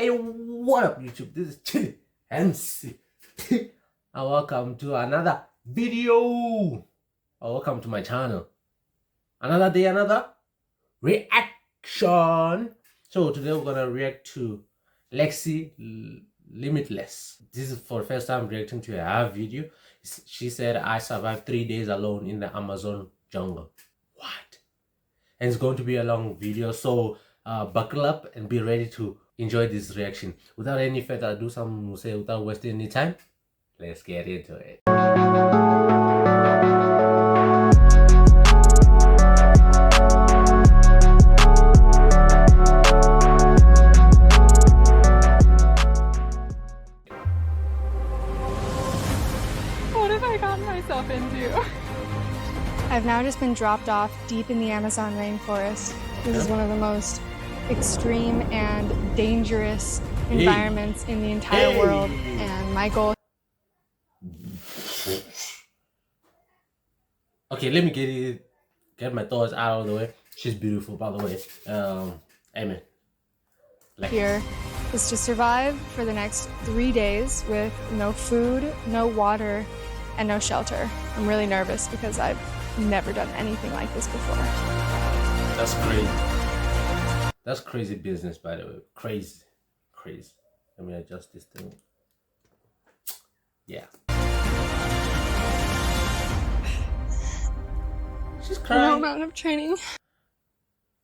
Hey, what up YouTube? This is Chili MC and welcome to another video. Welcome to my channel. Another day, another reaction. So today we're gonna react to Lexie Limitless. This is for the first time reacting to her video. She said, I survived 3 days alone in the Amazon jungle. What? And it's going to be a long video, so buckle up and be ready to enjoy this reaction. Without any further ado, some will say without wasting any time, let's get into it. What have I gotten myself into? I've now just been dropped off deep in the Amazon rainforest. This is one of the most extreme and dangerous environments in the entire world, and my goal. Okay, let me get my thoughts out of the way. She's beautiful, by the way. Amen. Here is to survive for the next 3 days with no food, no water, and no shelter. I'm really nervous because I've never done anything like this before. That's crazy. That's crazy business, by the way. Crazy. Let me adjust this thing. Yeah. She's crying. No amount of training.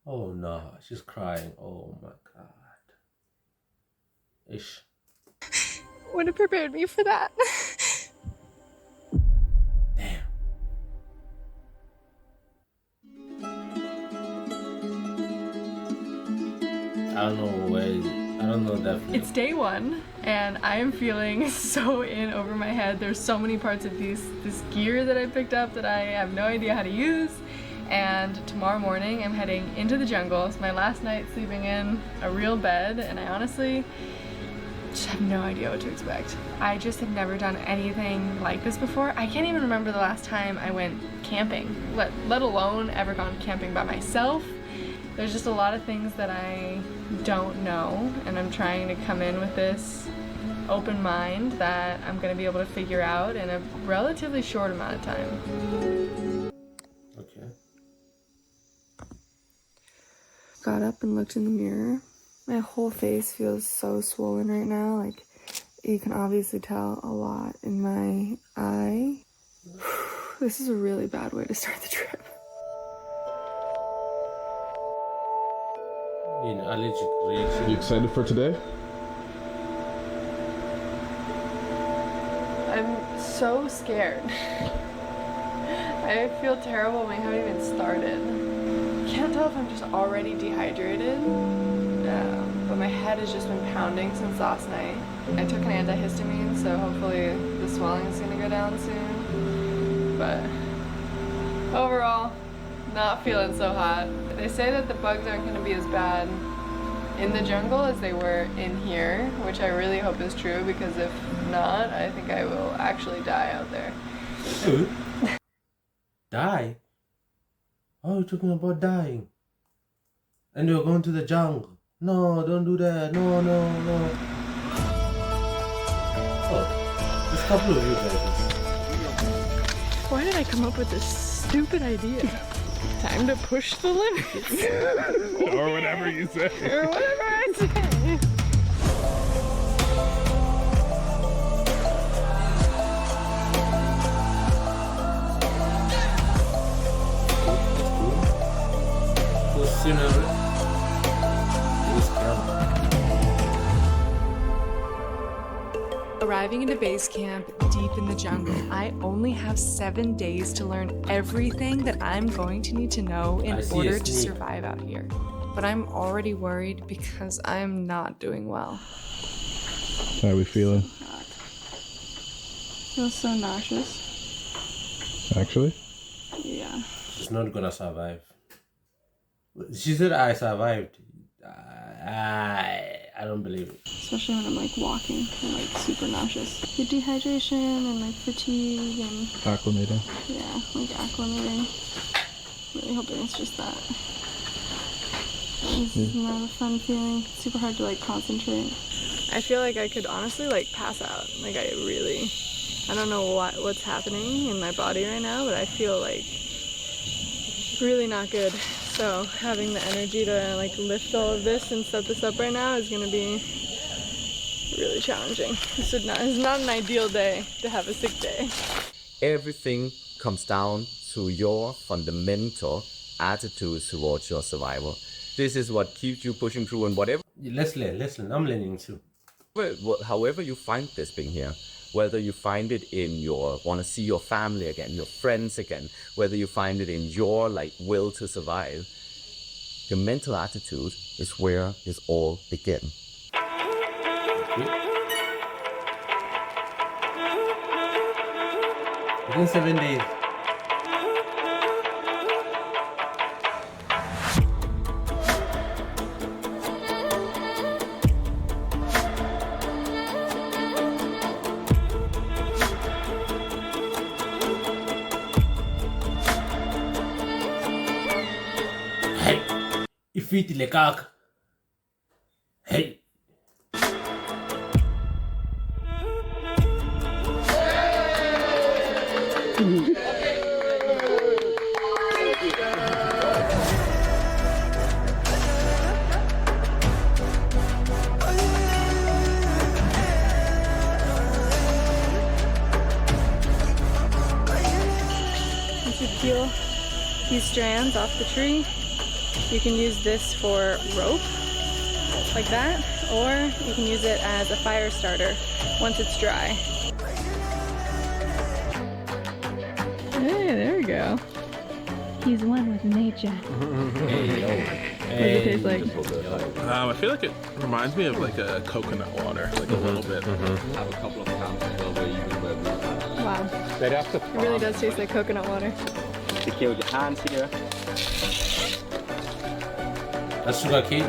Oh no, she's crying. Oh my god. Ish. Would have prepared me for that. Damn. I don't know where is it. I don't know definitely. It's day one, and I am feeling so in over my head. There's so many parts of this gear that I picked up that I have no idea how to use. And tomorrow morning, I'm heading into the jungle. It's my last night sleeping in a real bed, and I honestly just have no idea what to expect. I just have never done anything like this before. I can't even remember the last time I went camping, let alone ever gone camping by myself. There's just a lot of things that I don't know, and I'm trying to come in with this open mind that I'm going to be able to figure out in a relatively short amount of time. Okay. Got up and looked in the mirror. My whole face feels so swollen right now. Like, you can obviously tell a lot in my eye. This is a really bad way to start the trip. Allergic reaction. You excited for today? I'm so scared. I feel terrible when I haven't even started. Can't tell if I'm just already dehydrated, but my head has just been pounding since last night. I took an antihistamine, so hopefully the swelling is going to go down soon. But overall, not feeling so hot. They say that the bugs aren't going to be as bad in the jungle as they were in here, which I really hope is true, because if not, I think I will actually die out there. Die? Oh, you're talking about dying. And you're going to the jungle. No, don't do that. No. Oh, there's a couple of you guys. Why did I come up with this stupid idea? Time to push the limits. Or whatever you say. Or whatever I say. Arriving into base camp deep in the jungle, I only have 7 days to learn everything that I'm going to need to know in order to survive out here. But I'm already worried because I'm not doing well. How are we feeling? Feels so nauseous. Actually? Yeah. She's not gonna survive. She said I survived. I don't believe it. Especially when I'm like walking and like super nauseous. The dehydration and like fatigue and Acclimating. yeah, like acclimating. Really hoping it's just that. This is not a fun feeling. It's super hard to like concentrate. I feel like I could honestly like pass out. Like I don't know what's happening in my body right now, but I feel like really not good. So having the energy to like lift all of this and set this up right now is gonna be really challenging. This is not an ideal day to have a sick day. Everything comes down to your fundamental attitude towards your survival. This is what keeps you pushing through, and whatever. Listen, I'm learning too. However you find this being here, whether you find it in your want to see your family again, your friends again, whether you find it in your like will to survive, your mental attitude is where this all begins. Within 7 days. Hey, ifiti le kaka. Hey. Once you peel these strands off the tree, you can use this for rope, like that, or you can use it as a fire starter once it's dry. Hey, there we go. He's one with nature. What does it taste like? I feel like it reminds me of like a coconut water, like a little bit. Have a couple of pounds of silver even where we are. Wow. It really does taste like coconut water. Secure your hands here. That's sugar cane.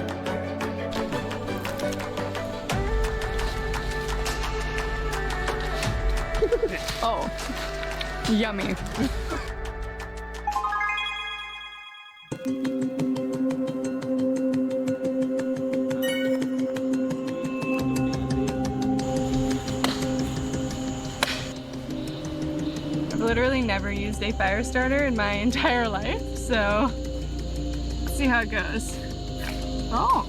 Oh, yummy. I've literally never used a fire starter in my entire life, so let's see how it goes. Oh,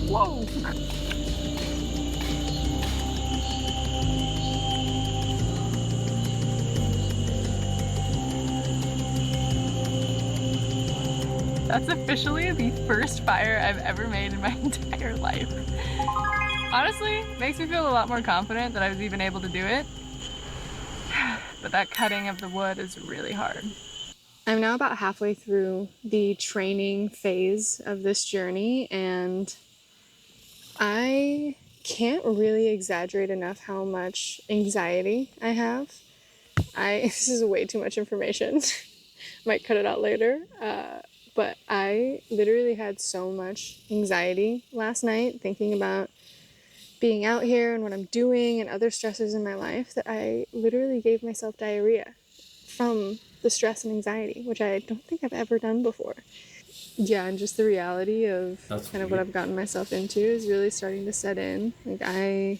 whoa. That's officially the first fire I've ever made in my entire life. Honestly, makes me feel a lot more confident that I was even able to do it. But that cutting of the wood is really hard. I'm now about halfway through the training phase of this journey, and I can't really exaggerate enough how much anxiety I have. This is way too much information. Might cut it out later. But I literally had so much anxiety last night thinking about being out here and what I'm doing and other stressors in my life that I literally gave myself diarrhea from the stress and anxiety, which I don't think I've ever done before. Yeah, and just the reality of kind of what I've gotten myself into is really starting to set in. Like, I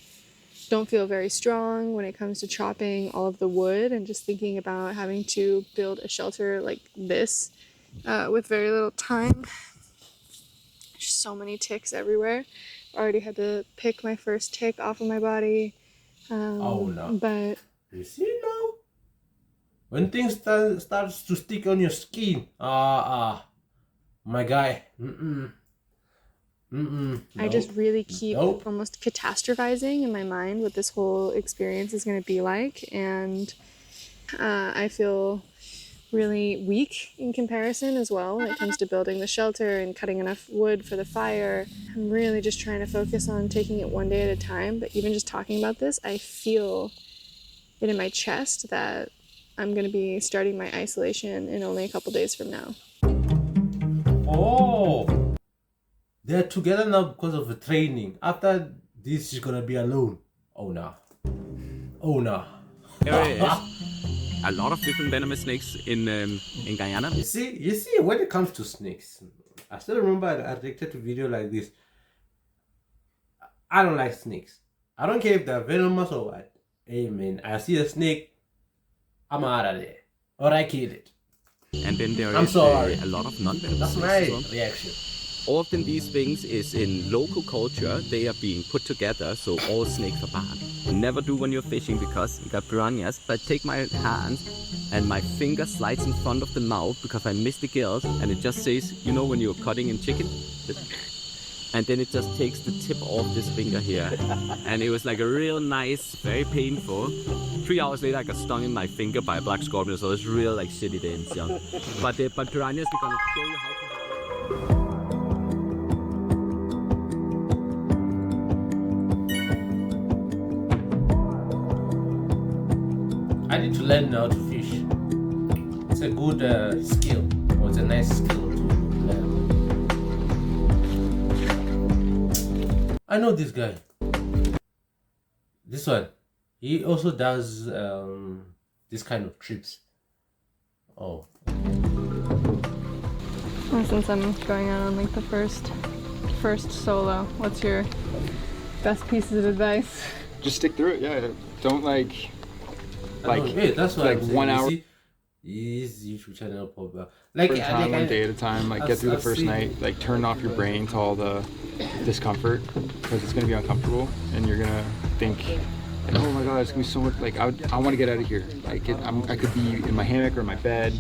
don't feel very strong when it comes to chopping all of the wood and just thinking about having to build a shelter like this with very little time. There's so many ticks everywhere. Already had to pick my first tick off of my body. Oh no. But you see now? When things starts to stick on your skin, my guy, I just really keep almost catastrophizing in my mind what this whole experience is going to be like, and I feel really weak in comparison as well when it comes to building the shelter and cutting enough wood for the fire. I'm really just trying to focus on taking it one day at a time, but even just talking about this, I feel it in my chest that I'm going to be starting my isolation in only a couple days from now. Oh, they're together now because of the training. After this, she's gonna be alone. Oh no. Oh no. There it is. A lot of different venomous snakes in Guyana. You see, when it comes to snakes, I still remember I reacted to a video like this. I don't like snakes. I don't care if they're venomous or what. Hey man, I see a snake, I'm out of there. Or I kill it. And then there I'm is sorry. a lot of non-venomous That's snakes my as well. reaction. Often these things is in local culture, they are being put together so all snakes are bad. Never do when you're fishing because you got piranhas. But I take my hands and my finger slides in front of the mouth because I missed the gills, and it just says, you know when you're cutting in chicken? And then it just takes the tip off this finger here. And it was like a real nice, very painful. 3 hours later I got stung in my finger by a black scorpion, so it's real like shitty day in Siam. But piranhas, we're gonna show you how to. I need to learn how to fish. It's a good skill, or it's a nice skill to learn. I know this guy. This one. He also does this kind of trips. Oh. Well, since I'm going out on like the first solo, what's your best pieces of advice? Just stick through it. Yeah, don't like Wait, that's what like I'm saying. 1 hour. His YouTube channel pop up. Like, First time, one day at a time. Like, get through the first night. Like, turn off your brain to all the discomfort, because it's gonna be uncomfortable, and you're gonna think, like, oh my god, it's gonna be so much. Like, I want to get out of here. Like, I could be in my hammock or in my bed,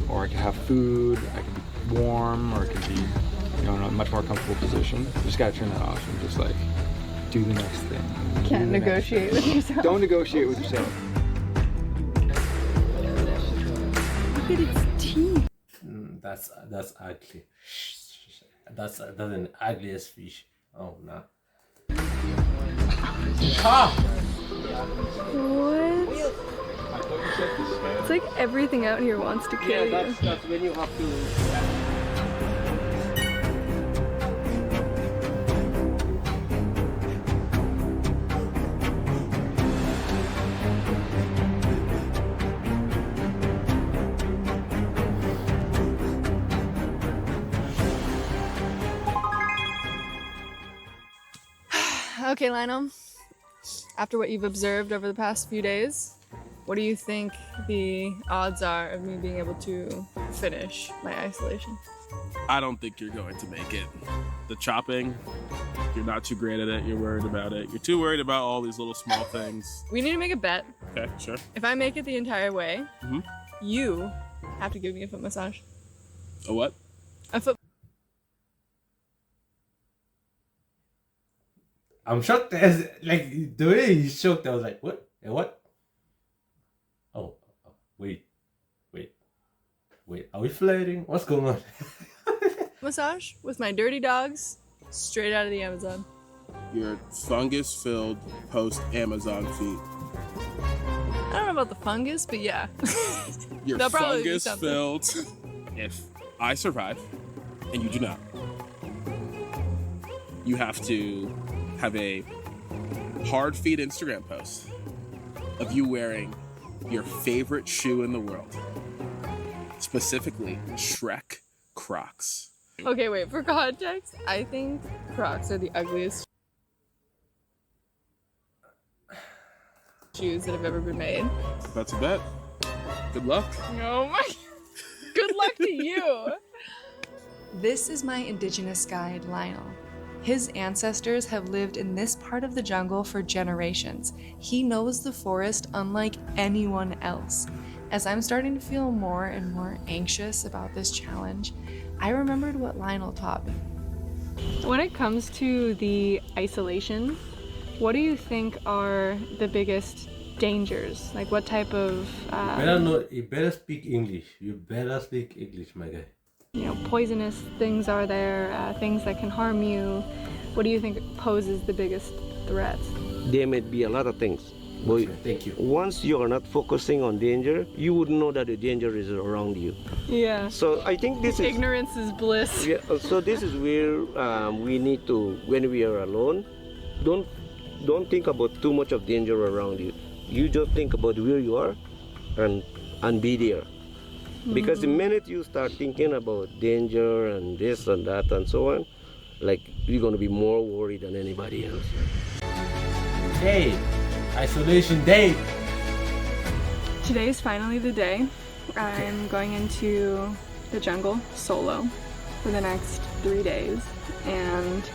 or I could have food. I could be warm, or I could be, you know, in a much more comfortable position. You just gotta turn that off and just like do the next thing. Can't negotiate with yourself. Don't negotiate with yourself. Look at its teeth. That's ugly. That's an ugliest fish. Oh no. Ah! What? It's like everything out here wants to kill you. That's when you have to. Okay, Lionel, after what you've observed over the past few days, what do you think the odds are of me being able to finish my isolation? I don't think you're going to make it. The chopping, you're not too great at it. You're worried about it. You're too worried about all these little small things. We need to make a bet. Okay, sure. If I make it the entire way, Mhm. you have to give me a foot massage. A what? A foot. I'm shocked as like the way he's shocked. I was like, what? What? Oh, wait. Are we flirting? What's going on? Massage with my dirty dogs straight out of the Amazon. Your fungus-filled post-Amazon feet. I don't know about the fungus, but yeah. Your That'll probably be something. fungus-filled. If I survive, and you do not, you have to have a hard feet Instagram post of you wearing your favorite shoe in the world. Specifically, Shrek Crocs. Okay, wait, for context, I think Crocs are the ugliest shoes that have ever been made. That's a bet. Good luck. Oh my, good luck to you. This is my indigenous guide, Lionel. His ancestors have lived in this part of the jungle for generations. He knows the forest unlike anyone else. As I'm starting to feel more and more anxious about this challenge, I remembered what Lionel taught me. When it comes to the isolation, what do you think are the biggest dangers? Like what type of, You better speak English. You better speak English, my guy. poisonous things are there, things that can harm you? What do you think poses the biggest threats? There may be a lot of things. But Thank you. once you are not focusing on danger, you wouldn't know that the danger is around you. Yeah. So I think this is Ignorance is bliss. yeah, so this is where we need to, when we are alone, don't think about too much of danger around you. You just think about where you are and be there. Because the minute you start thinking about danger and this and that and so on, like you're going to be more worried than anybody else. Hey, isolation day. Today is finally the day. I'm going into the jungle solo for the next 3 days, and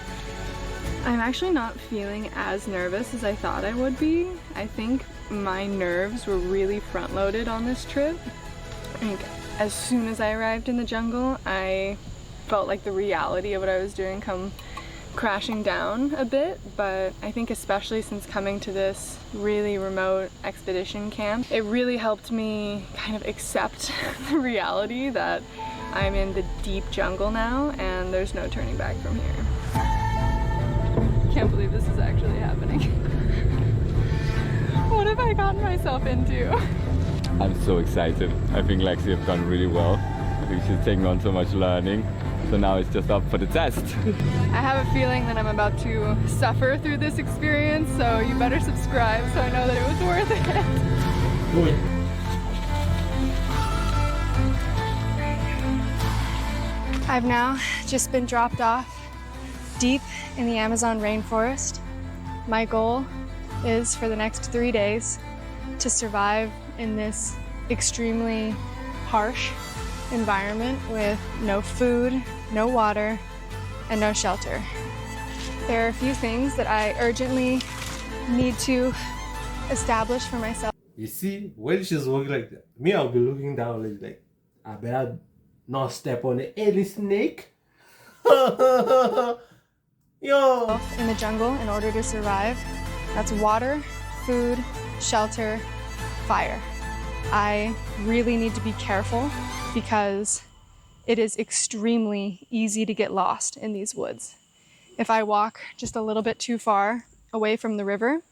I'm actually not feeling as nervous as I thought I would be. I think my nerves were really front-loaded on this trip. I think as soon as I arrived in the jungle, I felt like the reality of what I was doing come crashing down a bit, but I think especially since coming to this really remote expedition camp, it really helped me kind of accept the reality that I'm in the deep jungle now and there's no turning back from here. Can't believe this is actually happening. What have I gotten myself into? I'm so excited. I think Lexie has done really well. I think she's taken on so much learning. So now it's just up for the test. I have a feeling that I'm about to suffer through this experience, so you better subscribe so I know that it was worth it. Do it. I've now just been dropped off deep in the Amazon rainforest. My goal is for the next 3 days to survive in this extremely harsh environment with no food, no water, and no shelter. There are a few things that I urgently need to establish for myself. You see, when she's walking like that, me, I'll be looking down like I better not step on any snake. Yo! In the jungle in order to survive. That's water, food, shelter, fire. I really need to be careful because it is extremely easy to get lost in these woods. If I walk just a little bit too far away from the river,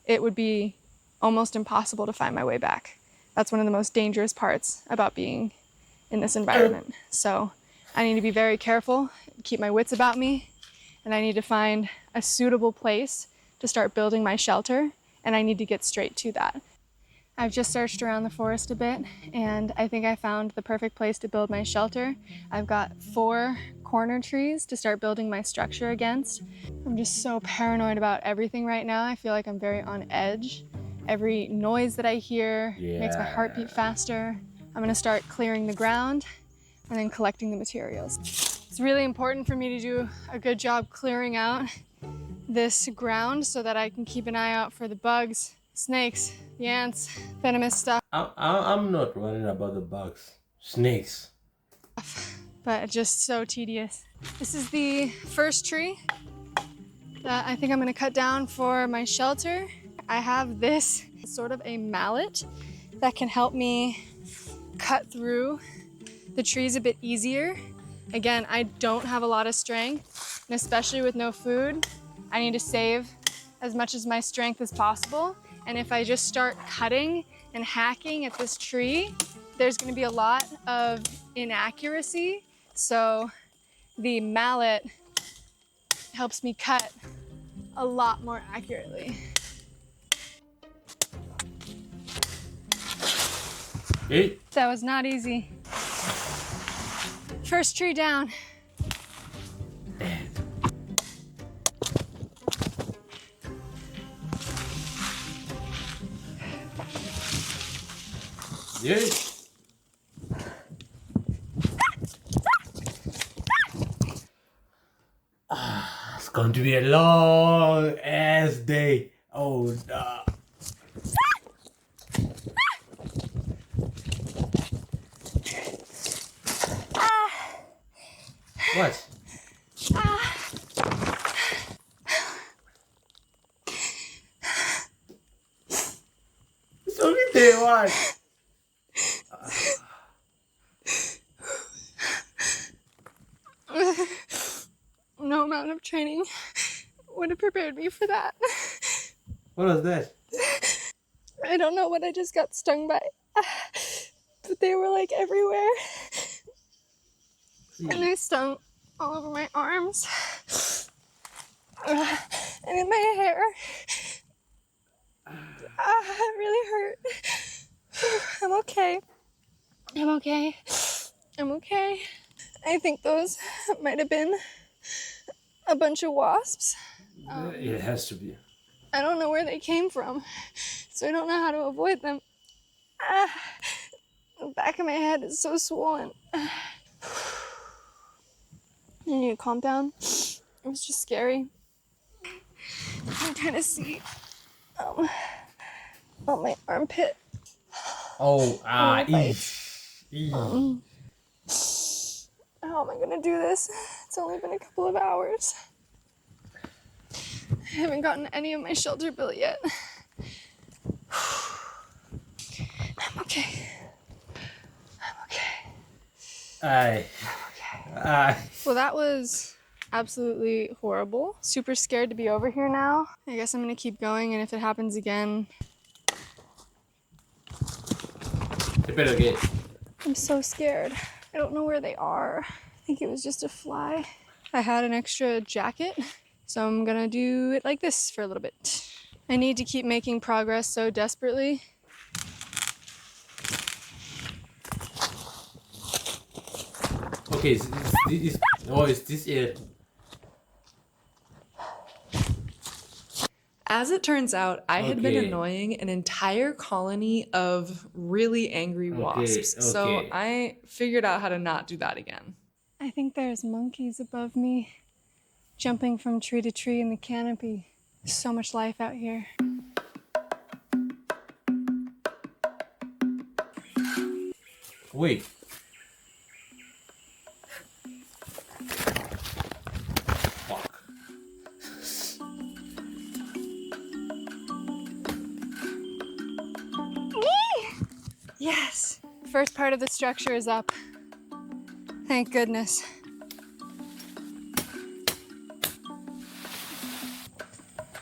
it would be almost impossible to find my way back. That's one of the most dangerous parts about being in this environment. So I need to be very careful, keep my wits about me, and I need to find a suitable place to start building my shelter, and I need to get straight to that. I've just searched around the forest a bit, and I think I found the perfect place to build my shelter. I've got 4 corner trees to start building my structure against. I'm just so paranoid about everything right now. I feel like I'm very on edge. Every noise that I hear makes my heart beat faster. I'm gonna start clearing the ground and then collecting the materials. It's really important for me to do a good job clearing out this ground so that I can keep an eye out for the bugs, snakes, the ants, venomous stuff. I'm not worried about the bugs. Snakes. But it's just so tedious. This is the first tree that I think I'm gonna cut down for my shelter. I have this sort of a mallet that can help me cut through the trees a bit easier. Again, I don't have a lot of strength, and especially with no food, I need to save as much of my strength as possible. And if I just start cutting and hacking at this tree, there's gonna be a lot of inaccuracy. So the mallet helps me cut a lot more accurately. Hey. That was not easy. First tree down. Yay! It's going to be a long ass day. Oh no. What? It's only day 1. No amount of training would have prepared me for that. What was that? I don't know what I just got stung by, but they were like everywhere. And they stung all over my arms and in my hair. It really hurt. I'm okay. I'm okay. I'm okay. I think those might have been a bunch of wasps. It has to be. I don't know where they came from, so I don't know how to avoid them. Ah, the back of my head is so swollen. I need to calm down. It was just scary. I'm trying to see on my armpit. Oh, How am I gonna do this? It's only been a couple of hours. I haven't gotten any of my shelter bill yet. I'm okay. I'm okay. Well, that was absolutely horrible. Super scared to be over here now. I guess I'm gonna keep going, and if it happens again... It better get. I'm so scared. I don't know where they are. I think it was just a fly. I had an extra jacket, so I'm gonna do it like this for a little bit. I need to keep making progress so desperately. Okay, is this it? As it turns out, I had been Okay. annoying an entire colony of really angry wasps. So okay. I figured out how to not do that again. I think there's monkeys above me, jumping from tree to tree in the canopy. There's so much life out here. Wait. Fuck. Yes! First part of the structure is up. Thank goodness.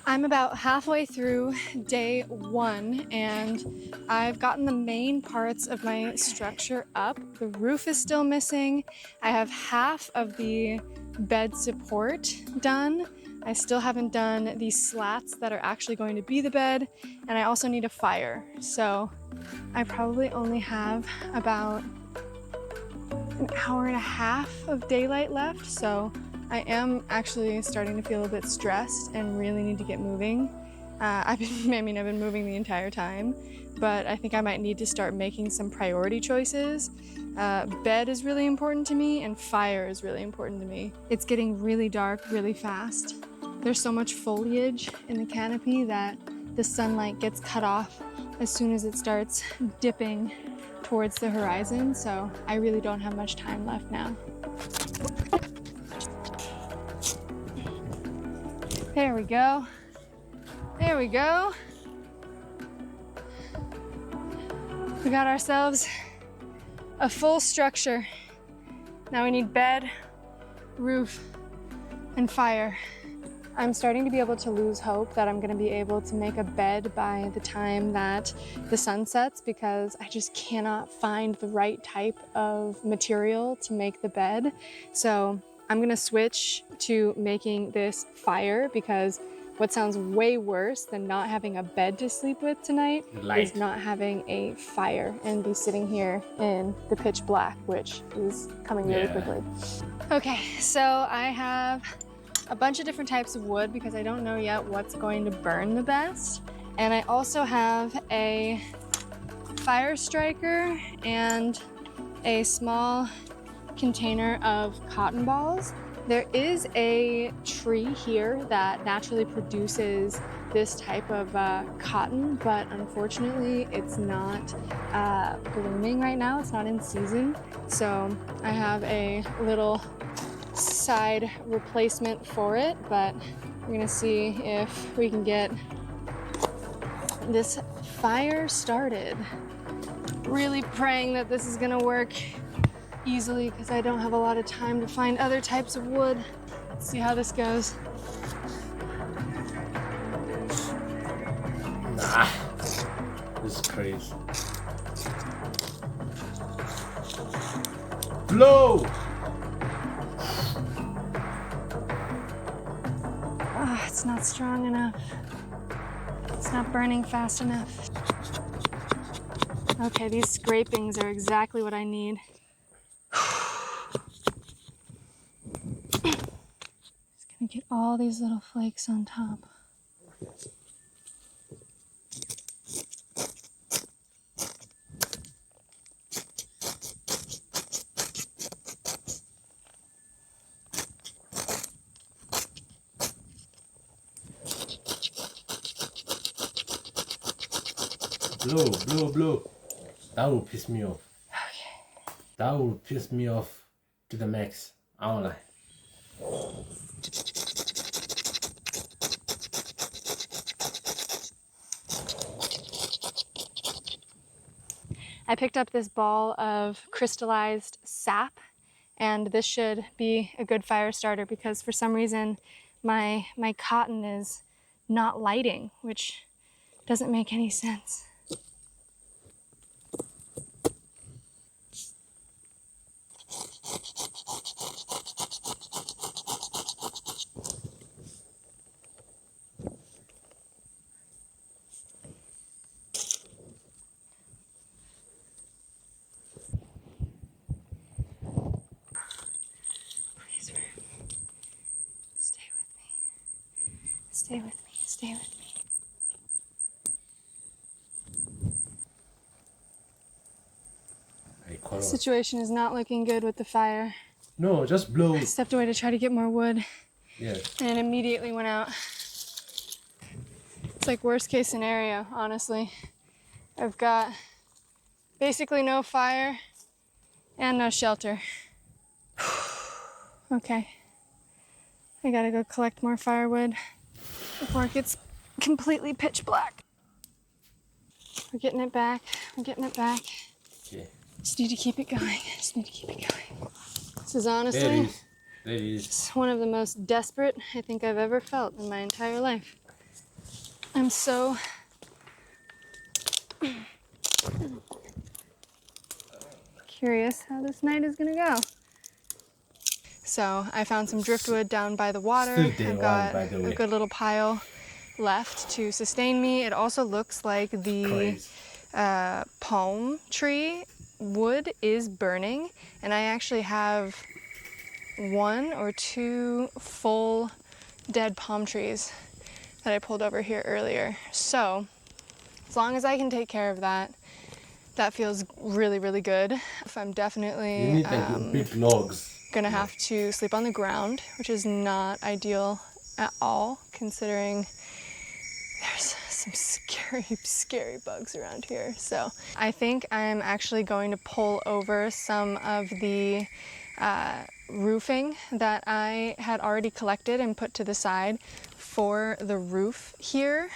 I'm about halfway through day 1 and I've gotten the main parts of my structure up. The roof is still missing. I have half of the bed support done. I still haven't done these slats that are actually going to be the bed, and I also need a fire. So I probably only have about an hour and a half of daylight left, so I am actually starting to feel a bit stressed and really need to get moving. I've been moving the entire time, but I think I might need to start making some priority choices. Bed is really important to me, and fire is really important to me. It's getting really dark really fast. There's so much foliage in the canopy that the sunlight gets cut off as soon as it starts dipping towards the horizon, so I really don't have much time left now. There we go. There we go. We got ourselves a full structure. Now we need bed, roof, and fire. I'm starting to be able to lose hope that I'm gonna be able to make a bed by the time that the sun sets, because I just cannot find the right type of material to make the bed. So I'm gonna switch to making this fire, because what sounds way worse than not having a bed to sleep with tonight is not having a fire and be sitting here in the pitch black, which is coming really quickly. Okay, so I have a bunch of different types of wood because I don't know yet what's going to burn the best. And I also have a fire striker and a small container of cotton balls. There is a tree here that naturally produces this type of cotton, but unfortunately it's not blooming right now. It's not in season. So I have a little side replacement for it, but we're gonna see if we can get this fire started. Really praying that this is gonna work easily because I don't have a lot of time to find other types of wood. Let's see how this goes. Nah, this is crazy. Blow! Oh, it's not strong enough. It's not burning fast enough. Okay, these scrapings are exactly what I need. Just gonna get all these little flakes on top. Blow. That will piss me off. Okay. That will piss me off to the max. I won't lie. I picked up this ball of crystallized sap, and this should be a good fire starter because for some reason my cotton is not lighting, which doesn't make any sense. Please, stay with me. Stay with me. Stay with me. The situation is not looking good with the fire. No, just blow. I stepped away to try to get more wood. Yeah. And it immediately went out. It's like worst case scenario, honestly. I've got basically no fire and no shelter. Okay. I gotta go collect more firewood before it gets completely pitch black. We're getting it back. We're getting it back. Okay. Just need to keep it going. Just need to keep it going. This is honestly it's one of the most desperate I think I've ever felt in my entire life. I'm so curious how this night is gonna go. So I found some driftwood down by the water. I've got a good little pile left to sustain me. It also looks like the palm tree wood is burning, and I actually have 1 or 2 full dead palm trees that I pulled over here earlier. So as long as I can take care of that, that feels really, really good. If I'm definitely you need like big logs. Gonna have to sleep on the ground, which is not ideal at all, considering there's some scary bugs around here. So I think I'm actually going to pull over some of the roofing that I had already collected and put to the side for the roof here.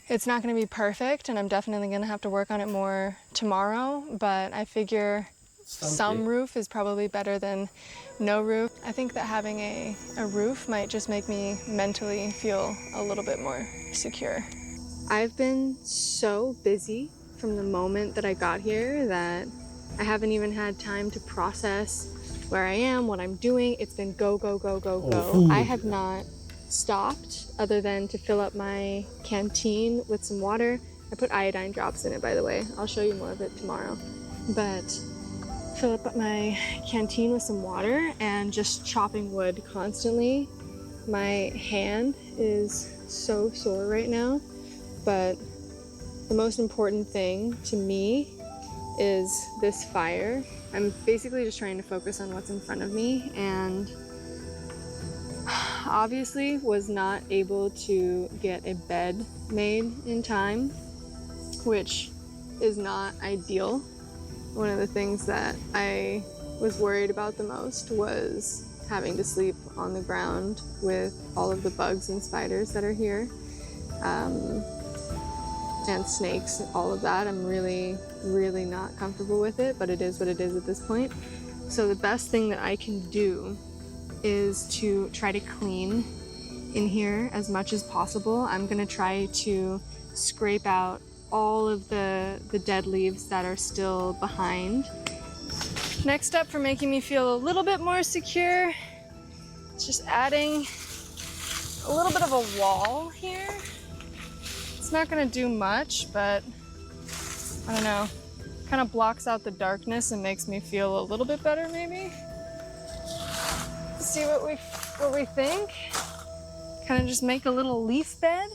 It's not going to be perfect, and I'm definitely going to have to work on it more tomorrow, but I figure some roof is probably better than no roof. I think that having a roof might just make me mentally feel a little bit more secure. I've been so busy from the moment that I got here that I haven't even had time to process where I am, what I'm doing. It's been go. I have not stopped other than to fill up my canteen with some water. I put iodine drops in it, by the way. I'll show you more of it tomorrow. But fill up my canteen with some water and just chopping wood constantly. My hand is so sore right now, but the most important thing to me is this fire. I'm basically just trying to focus on what's in front of me, and obviously was not able to get a bed made in time, which is not ideal. One of the things that I was worried about the most was having to sleep on the ground with all of the bugs and spiders that are here, and snakes, all of that. I'm really not comfortable with it, but it is what it is at this point. So the best thing that I can do is to try to clean in here as much as possible. I'm gonna try to scrape out all of the dead leaves that are still behind. Next up for making me feel a little bit more secure, it's just adding a little bit of a wall here. It's not gonna do much, but I don't know, kind of blocks out the darkness and makes me feel a little bit better maybe. See what we think. Kind of just make a little leaf bed.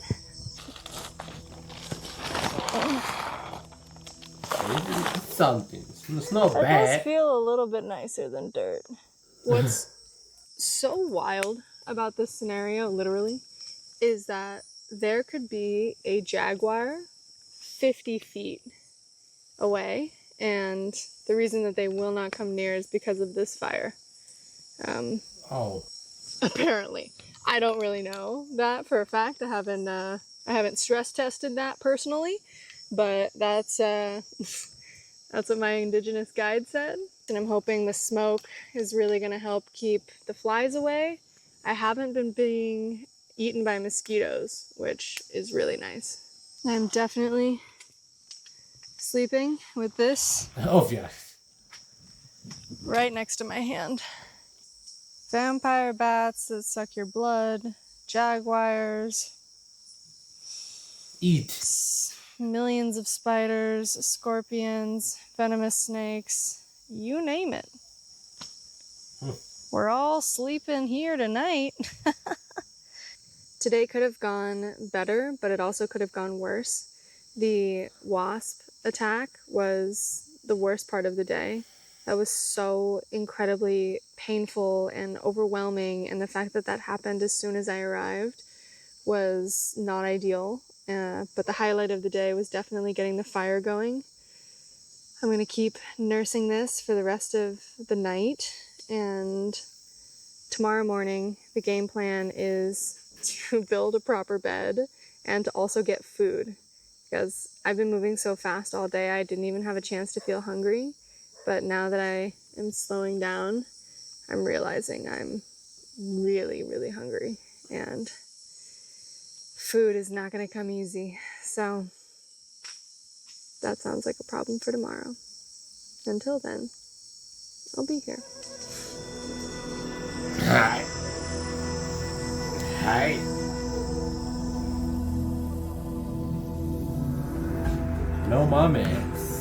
It's something. It's not It does bad. feel a little bit nicer than dirt. What's so wild about this scenario, literally, is that there could be a jaguar 50 feet away, and the reason that they will not come near is because of this fire. Oh. Apparently. I don't really know that for a fact. I haven't stress tested that personally, but that's that's what my indigenous guide said. And I'm hoping the smoke is really gonna help keep the flies away. I haven't been being eaten by mosquitoes, which is really nice. I'm definitely sleeping with this Obvious. right next to my hand. Vampire bats that suck your blood, jaguars, Eat. millions of spiders, scorpions, venomous snakes, you name it. We're all sleeping here tonight. Today could have gone better, but it also could have gone worse. The wasp attack was the worst part of the day. That was so incredibly painful and overwhelming, and the fact that that happened as soon as I arrived was not ideal. But the highlight of the day was definitely getting the fire going. I'm going to keep nursing this for the rest of the night, and tomorrow morning the game plan is to build a proper bed and to also get food, because I've been moving so fast all day I didn't even have a chance to feel hungry. But now that I am slowing down, I'm realizing I'm really, really hungry, and food is not going to come easy. So that sounds like a problem for tomorrow. Until then, I'll be here. Hi. Hi. No moments.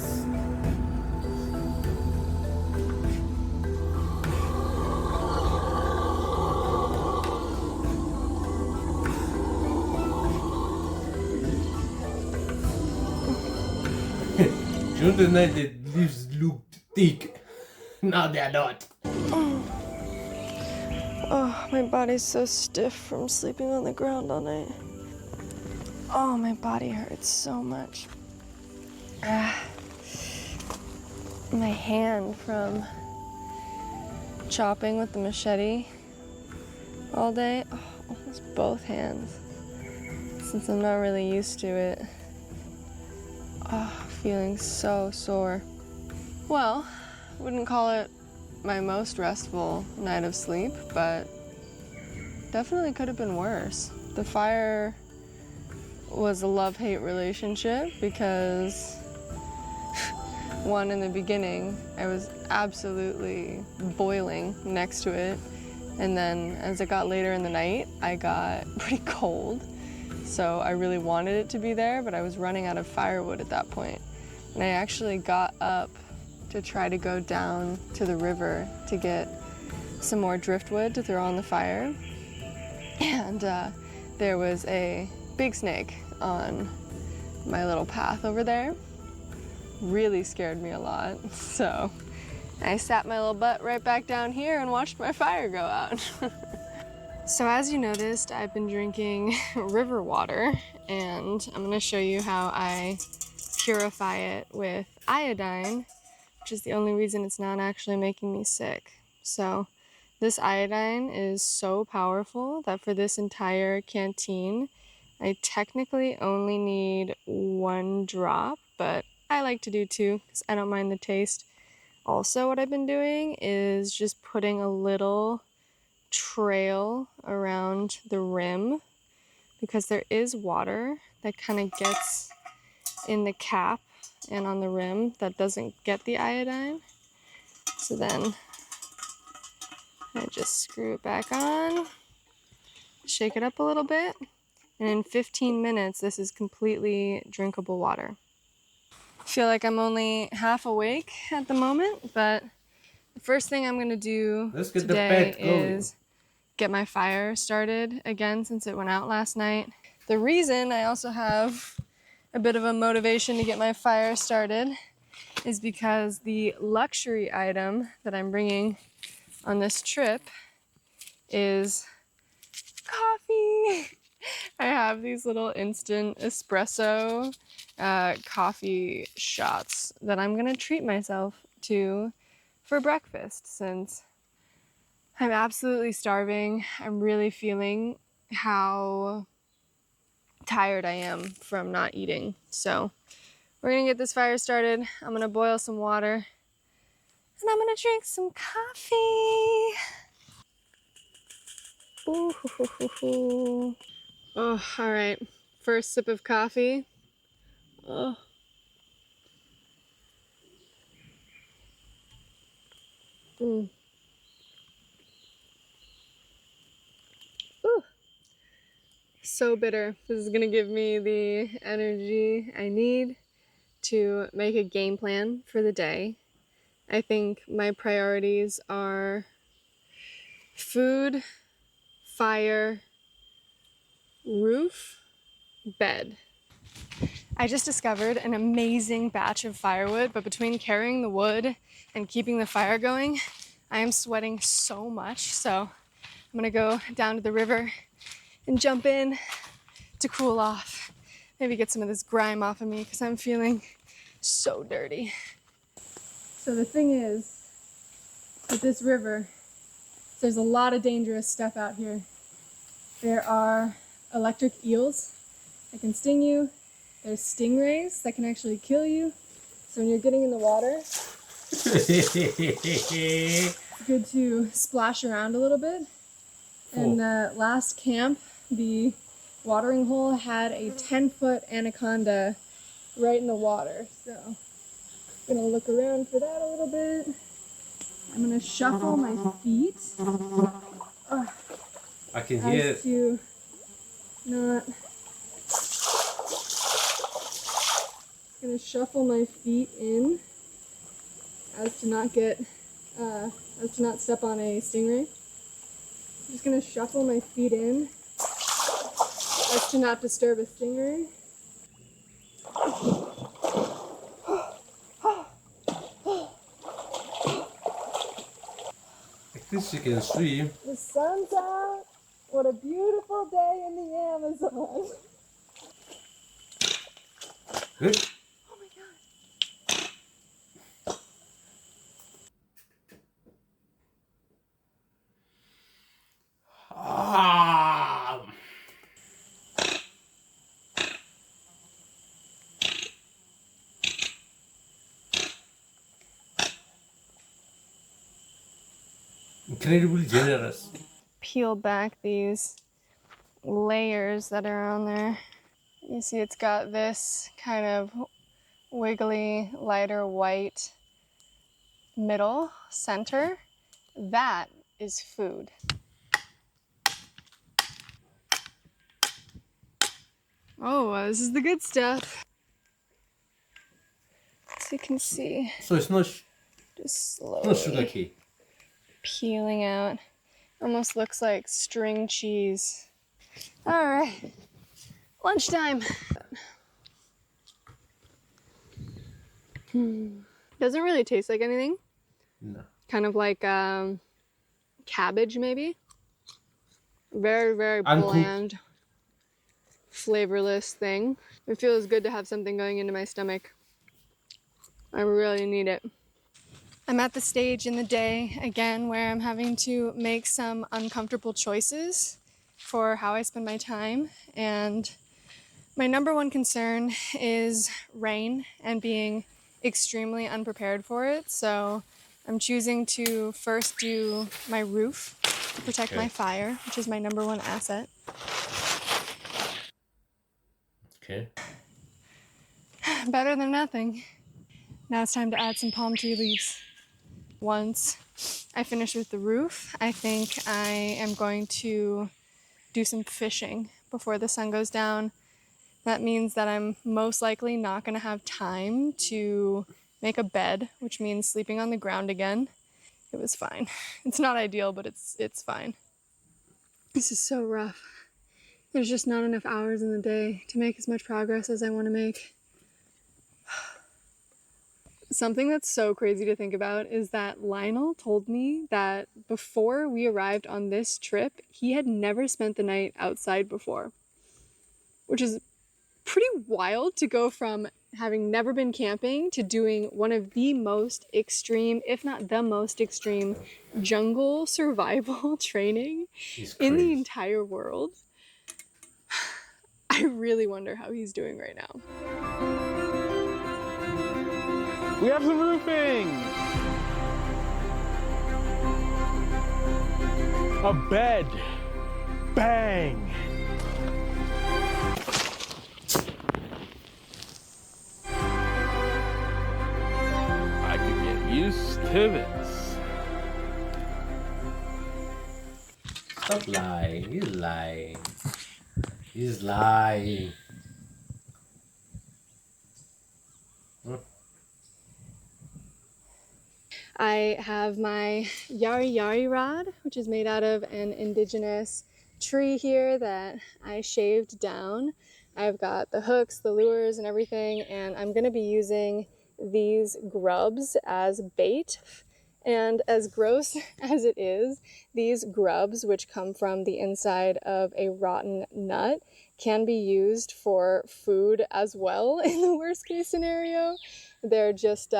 During the night the leaves looked thick. Now they're not. Oh, my body's so stiff from sleeping on the ground all night. Oh, my body hurts so much. My hand from chopping with the machete all day. Oh, almost both hands. Since I'm not really used to it. Oh, feeling so sore. Well, wouldn't call it my most restful night of sleep, but definitely could have been worse. The fire was a love-hate relationship because one, in the beginning, I was absolutely boiling next to it. And then as it got later in the night, I got pretty cold. So I really wanted it to be there, but I was running out of firewood at that point. And I actually got up to try to go down to the river to get some more driftwood to throw on the fire. And there was a big snake on my little path over there. Really scared me a lot. So I sat my little butt right back down here and watched my fire go out. So as you noticed, I've been drinking river water, and I'm gonna show you how I purify it with iodine, which is the only reason it's not actually making me sick. So this iodine is so powerful that for this entire canteen, I technically only need 1 drop, but I like to do 2 because I don't mind the taste. Also, what I've been doing is just putting a little trail around the rim, because there is water that kind of gets in the cap and on the rim that doesn't get the iodine. So then I just screw it back on, shake it up a little bit, and in 15 minutes this is completely drinkable water. feel like I'm only half awake at the moment, but the first thing I'm gonna do Let's get the today bed going. is get my fire started again since it went out last night. The reason I also have a bit of a motivation to get my fire started is because the luxury item that I'm bringing on this trip is coffee. I have these little instant espresso coffee shots that I'm gonna treat myself to for breakfast since I'm absolutely starving. I'm really feeling how tired I am from not eating. So we're gonna get this fire started. I'm gonna boil some water and I'm gonna drink some coffee. Ooh, hoo, hoo, hoo, hoo. Oh, all right. First sip of coffee. Oh. Mm. Ooh. So bitter. This is gonna give me the energy I need to make a game plan for the day. I think my priorities are food, fire, roof, bed. I just discovered an amazing batch of firewood, but between carrying the wood and keeping the fire going, I am sweating so much. So I'm gonna go down to the river and jump in to cool off. Maybe get some of this grime off of me because I'm feeling so dirty. So the thing is, with this river, there's a lot of dangerous stuff out here. There are electric eels that can sting you. There's stingrays that can actually kill you. So when you're getting in the water, it's good to splash around a little bit. And last camp, the watering hole had a 10-foot anaconda right in the water. So I'm gonna look around for that a little bit. I'm gonna shuffle my feet. I can hear As to not. Gonna shuffle my feet in as to not step on a stingray. I'm just gonna shuffle my feet in as to not disturb a stingray. at least you can swim. The sun's out. What a beautiful day in the Amazon. Good. Oh my god. Ah. Incredibly generous. Peel back these layers that are on there. You see it's got this kind of wiggly, lighter white middle center. That is food. Oh, this is the good stuff. So you can see, So it's not just not sugar slowly cake. peeling out. Almost looks like string cheese. All right, lunchtime. Doesn't really taste like anything. No. Kind of like cabbage, maybe. Very, very Uncooked. bland, flavorless thing. It feels good to have something going into my stomach. I really need it. I'm at the stage in the day, again, where I'm having to make some uncomfortable choices for how I spend my time. And my number one concern is rain and being extremely unprepared for it. So I'm choosing to first do my roof to protect my fire, which is my number one asset. Okay. Better than nothing. Now it's time to add some palm tree leaves. Once I finish with the roof, I think I am going to do some fishing before the sun goes down. That means that I'm most likely not going to have time to make a bed, which means sleeping on the ground again. It was fine. It's not ideal, but it's fine. This is so rough. There's just not enough hours in the day to make as much progress as I want to make. Something that's so crazy to think about is that Lionel told me that before we arrived on this trip, he had never spent the night outside before, which is pretty wild to go from having never been camping to doing one of the most extreme, if not the most extreme, jungle survival training in the entire world. I really wonder how he's doing right now. We have some roofing! A bed! Bang! I could get used to this. Stop lying. He's lying. He's lying. I have my yari yari rod, which is made out of an indigenous tree here that I shaved down. I've got the hooks, the lures, and everything, and I'm going to be using these grubs as bait. And as gross as it is, these grubs, which come from the inside of a rotten nut, can be used for food as well in the worst case scenario. They're just,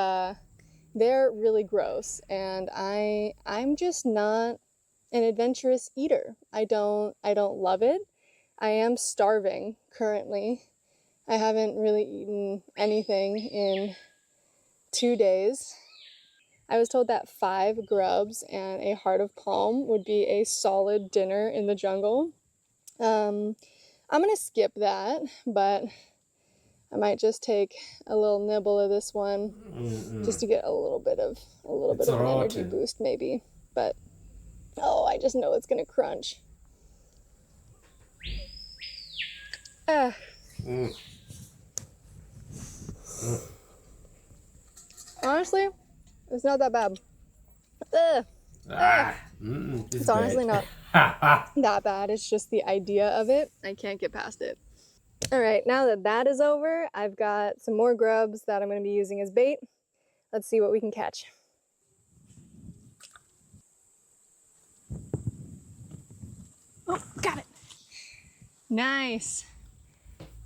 they're really gross, and I'm just not an adventurous eater. I don't love it. I am starving currently. I haven't really eaten anything in 2 days. I was told that 5 grubs and a heart of palm would be a solid dinner in the jungle. I'm gonna skip that, but I might just take a little nibble of this one just to get a little bit of an energy boost maybe. But oh, I just know it's gonna crunch. Honestly, it's not that bad. It's honestly not that bad. It's just the idea of it. I can't get past it. All right, now that that is over, I've got some more grubs that I'm going to be using as bait. Let's see what we can catch. Oh, got it. Nice.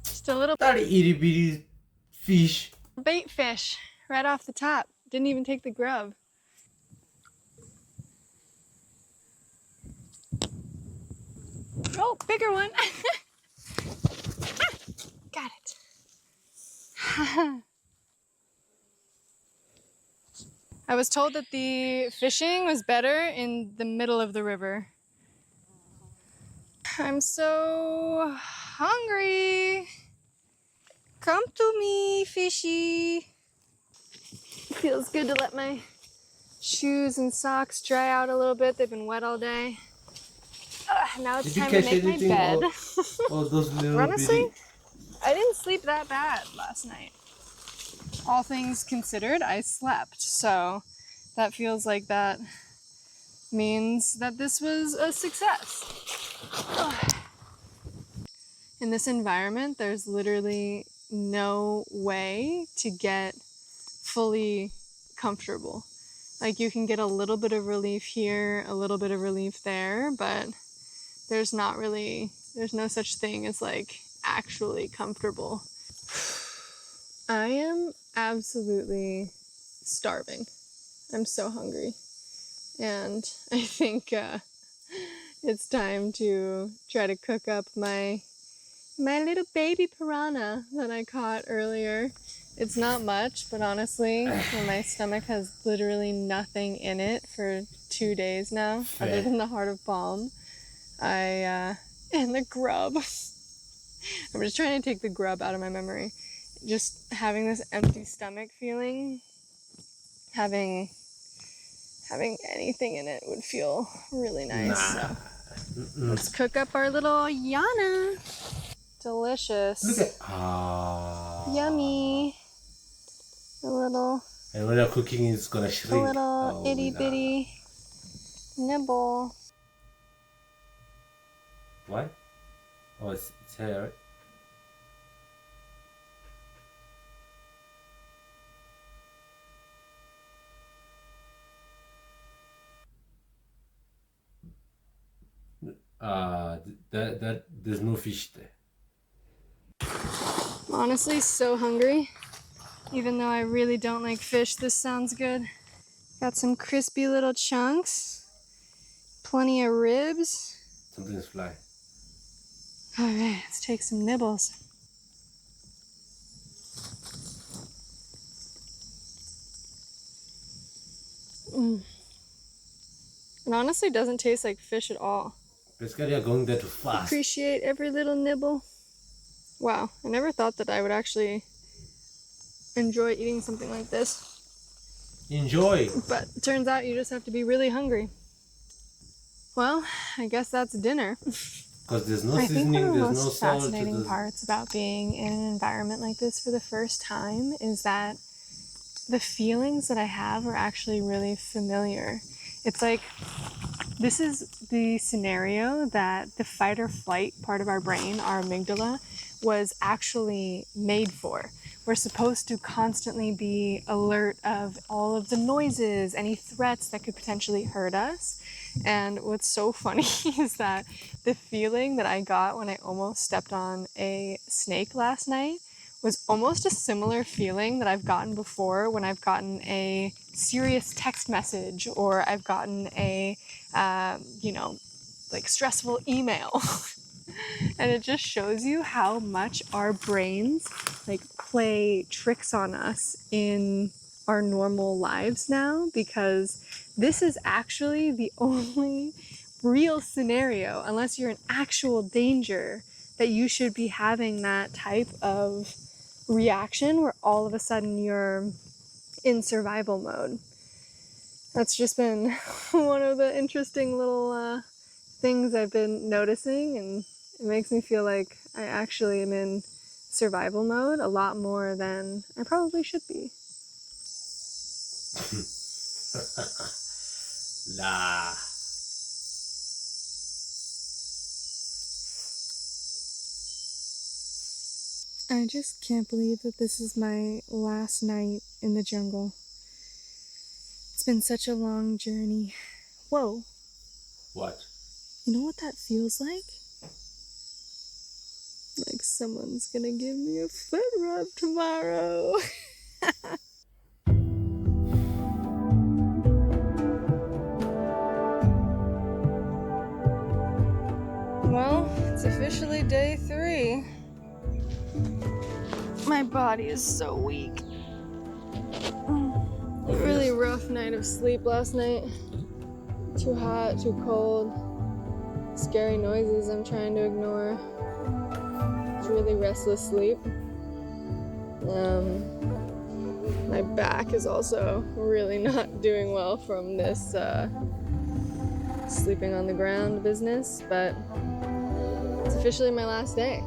Just a little itty bitty fish. bait fish right off the top. Didn't even take the grub. Oh, bigger one. Got it. I was told that the fishing was better in the middle of the river. I'm so hungry. Come to me, fishy. Feels good to let my shoes and socks dry out a little bit. They've been wet all day. Now it's time to make my bed. Those little Honestly, I didn't sleep that bad last night. All things considered, I slept. So that feels like that means that this was a success. In this environment, there's literally no way to get fully comfortable. Like, you can get a little bit of relief here, a little bit of relief there, but there's no such thing as like actually comfortable. I am absolutely starving. I'm so hungry. And I think it's time to try to cook up my little baby piranha that I caught earlier. It's not much, but honestly, when my stomach has literally nothing in it for 2 days now, other than the heart of palm, and the grub. I'm just trying to take the grub out of my memory. Just having this empty stomach feeling, having anything in it would feel really nice. So let's cook up our little Yana. delicious. Look at Yummy. A little And when you're cooking, it's gonna shrink. itty bitty nibble. What? Oh, it's here, right? There's no fish there. I'm honestly so hungry. Even though I really don't like fish, this sounds good. Got some crispy little chunks. Plenty of ribs. Something's fly. Alright, let's take some nibbles. It honestly doesn't taste like fish at all. Basically, you're going there too fast. Appreciate every little nibble. Wow, I never thought that I would actually enjoy eating something like this. Enjoy. But it turns out you just have to be really hungry. Well, I guess that's dinner. Because there's no I seasoning, think one of the there's no most salt. fascinating parts about being in an environment like this for the first time is that the feelings that I have are actually really familiar. It's like, this is the scenario that the fight or flight part of our brain, our amygdala, was actually made for. We're supposed to constantly be alert of all of the noises, any threats that could potentially hurt us. And what's so funny is that the feeling that I got when I almost stepped on a snake last night was almost a similar feeling that I've gotten before when I've gotten a serious text message or I've gotten a, stressful email. And it just shows you how much our brains play tricks on us in our normal lives now, because this is actually the only real scenario, unless you're in actual danger, that you should be having that type of reaction where all of a sudden you're in survival mode. That's just been one of the interesting little things I've been noticing, and it makes me feel like I actually am in survival mode a lot more than I probably should be. Nah. I just can't believe that this is my last night in the jungle. It's been such a long journey. Whoa. What? You know what that feels like? Like someone's gonna give me a foot rub tomorrow. Well, it's officially day 3. My body is so weak. Really rough night of sleep last night. Too hot, too cold. Scary noises I'm trying to ignore. It's really restless sleep. My back is also really not doing well from this sleeping on the ground business, but it's officially my last day.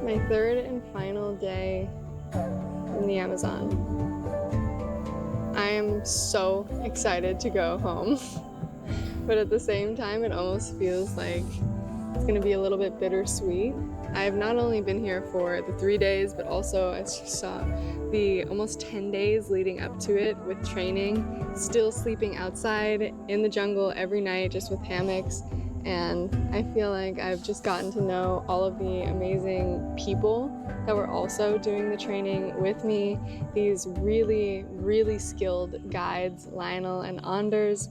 My 3rd and final day in the Amazon. I am so excited to go home, but at the same time it almost feels like it's gonna be a little bit bittersweet. I've not only been here for the 3 days, but also, as you saw, the almost 10 days leading up to it with training, still sleeping outside in the jungle every night just with hammocks. And I feel like I've just gotten to know all of the amazing people that were also doing the training with me. These really, really skilled guides, Lionel and Anders,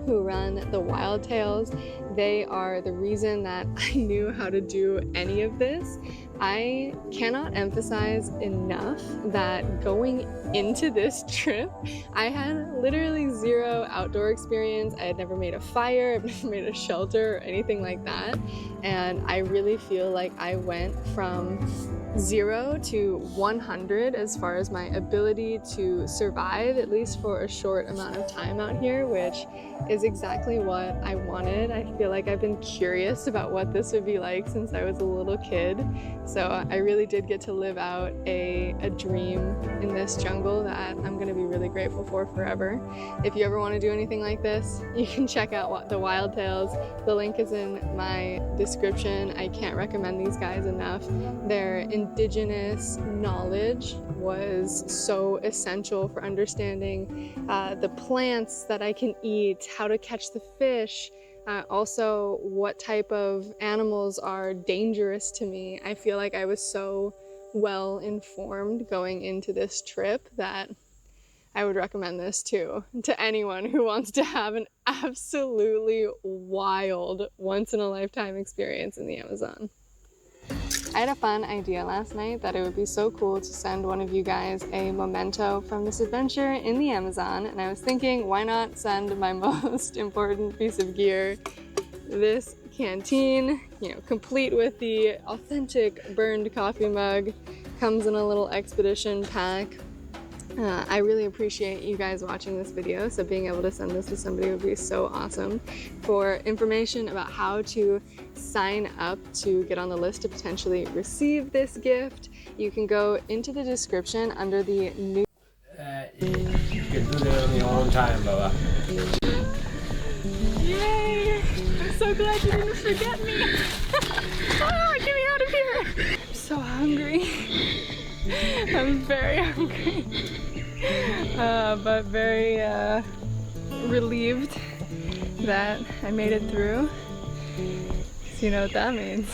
who run the Wild Tales. They are the reason that I knew how to do any of this. I cannot emphasize enough that going into this trip, I had literally 0 outdoor experience. I had never made a fire, I've never made a shelter or anything like that. And I really feel like I went from 0 to 100 as far as my ability to survive, at least for a short amount of time out here, which is exactly what I wanted. I feel like I've been curious about what this would be like since I was a little kid. So I really did get to live out a dream in this jungle that I'm gonna be really grateful for forever. If you ever want to do anything like this, you can check out the Wild Tales. The link is in my description. I can't recommend these guys enough. Their indigenous knowledge was so essential for understanding the plants that I can eat, how to catch the fish, also what type of animals are dangerous to me. I feel like I was so well informed going into this trip that I would recommend this to anyone who wants to have an absolutely wild, once-in-a-lifetime experience in the Amazon. I had a fun idea last night that it would be so cool to send one of you guys a memento from this adventure in the Amazon, and I was thinking, why not send my most important piece of gear, this canteen, you know, complete with the authentic burned coffee mug, comes in a little expedition pack. I really appreciate you guys watching this video, so being able to send this to somebody would be so awesome. For information about how to sign up to get on the list to potentially receive this gift, you can go into the description under the new. You can do that on your own time, Baba. Yay! I'm so glad you didn't forget me. Oh, get me out of here! I'm so hungry. I'm very hungry, but very relieved that I made it through. So you know what that means.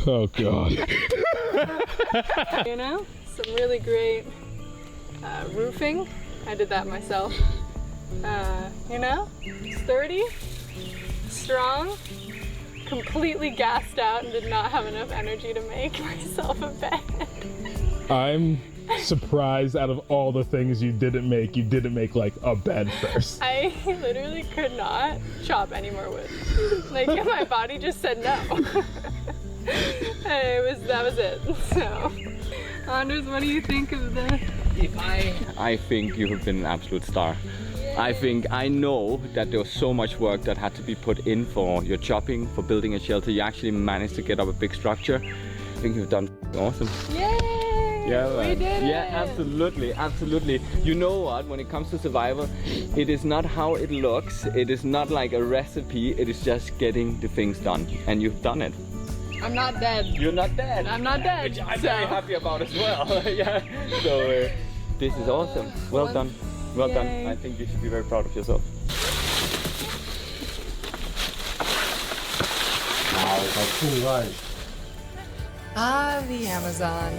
Oh God. You know, some really great roofing. I did that myself. You know, sturdy, strong, completely gassed out and did not have enough energy to make myself a bed. I'm surprised out of all the things you didn't make like a bed first. I literally could not chop any more wood. Like my body just said no. That was it. So, Anders, what do you think of the? I think you have been an absolute star. I know that there was so much work that had to be put in for your chopping, for building a shelter. You actually managed to get up a big structure. I think you've done awesome. Yay! Yeah, we did it! Yeah, absolutely, absolutely. You know what, when it comes to survival, it is not how it looks, it is not like a recipe, it is just getting the things done. And you've done it. I'm not dead. You're not dead. I'm not dead. Which I'm very happy about as well. Yeah. So this is awesome. Well done. Well done. I think you should be very proud of yourself. Ah, the Amazon.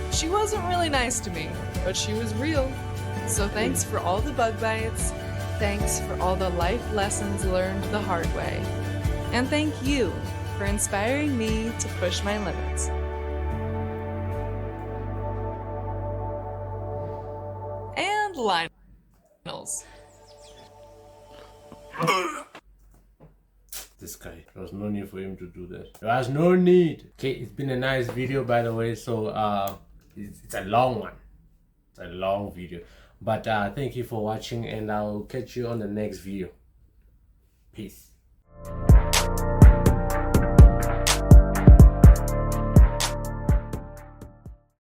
She wasn't really nice to me, but she was real. So thanks for all the bug bites. Thanks for all the life lessons learned the hard way. And thank you for inspiring me to push my limits. And Lionel's. This guy, there was no need for him to do that. There was no need. Okay, it's been a nice video, by the way. So it's a long one. It's a long video, but thank you for watching, and I'll catch you on the next video. Peace.